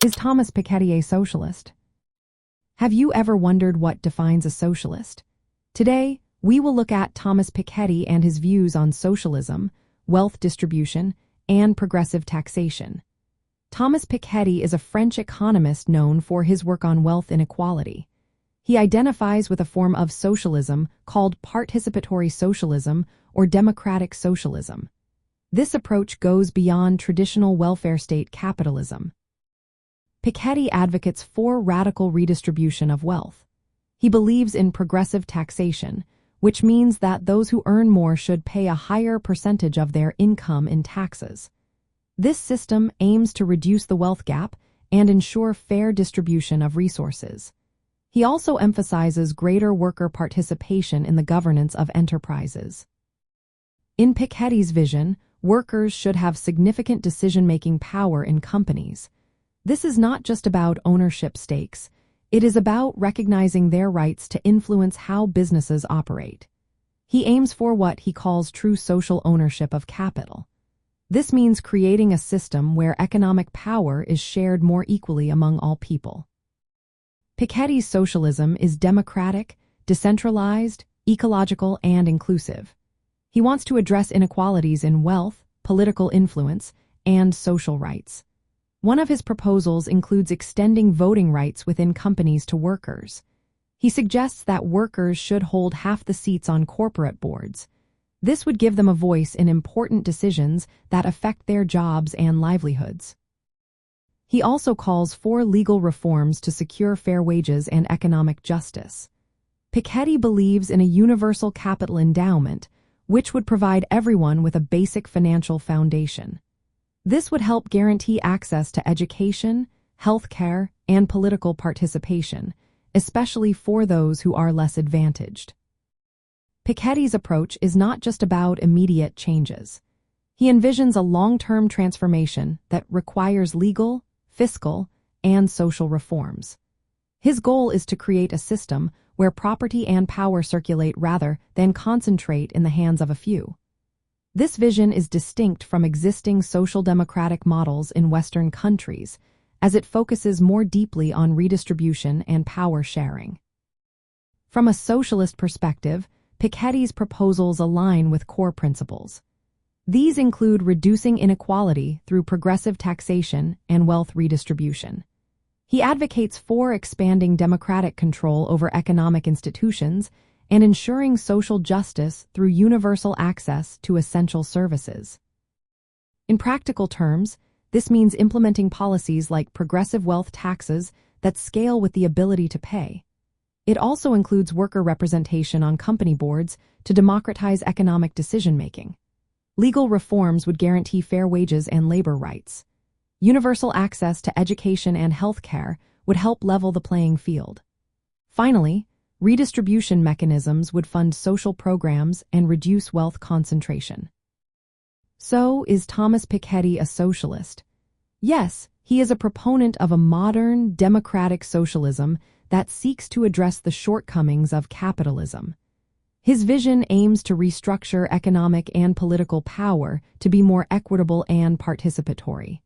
Is Thomas Piketty a socialist? Have you ever wondered what defines a socialist? Today, we will look at Thomas Piketty and his views on socialism, wealth distribution, and progressive taxation. Thomas Piketty is a French economist known for his work on wealth inequality. He identifies with a form of socialism called participatory socialism or democratic socialism. This approach goes beyond traditional welfare state capitalism. Piketty advocates for radical redistribution of wealth. He believes in progressive taxation, which means that those who earn more should pay a higher percentage of their income in taxes. This system aims to reduce the wealth gap and ensure fair distribution of resources. He also emphasizes greater worker participation in the governance of enterprises. In Piketty's vision, workers should have significant decision-making power in companies. This is not just about ownership stakes. It is about recognizing their rights to influence how businesses operate. He aims for what he calls true social ownership of capital. This means creating a system where economic power is shared more equally among all people. Piketty's socialism is democratic, decentralized, ecological, and inclusive. He wants to address inequalities in wealth, political influence, and social rights. One of his proposals includes extending voting rights within companies to workers. He suggests that workers should hold half the seats on corporate boards. This would give them a voice in important decisions that affect their jobs and livelihoods. He also calls for legal reforms to secure fair wages and economic justice. Piketty believes in a universal capital endowment, which would provide everyone with a basic financial foundation. This would help guarantee access to education, healthcare, and political participation, especially for those who are less advantaged. Piketty's approach is not just about immediate changes. He envisions a long-term transformation that requires legal, fiscal, and social reforms. His goal is to create a system where property and power circulate rather than concentrate in the hands of a few. This vision is distinct from existing social democratic models in Western countries, as it focuses more deeply on redistribution and power sharing. From a socialist perspective, Piketty's proposals align with core principles. These include reducing inequality through progressive taxation and wealth redistribution. He advocates for expanding democratic control over economic institutions and ensuring social justice through universal access to essential services. In practical terms, this means implementing policies like progressive wealth taxes that scale with the ability to pay. It also includes worker representation on company boards to democratize economic decision-making. Legal reforms would guarantee fair wages and labor rights. Universal access to education and healthcare would help level the playing field. Finally, redistribution mechanisms would fund social programs and reduce wealth concentration. So, is Thomas Piketty a socialist? Yes, he is a proponent of a modern, democratic socialism that seeks to address the shortcomings of capitalism. His vision aims to restructure economic and political power to be more equitable and participatory.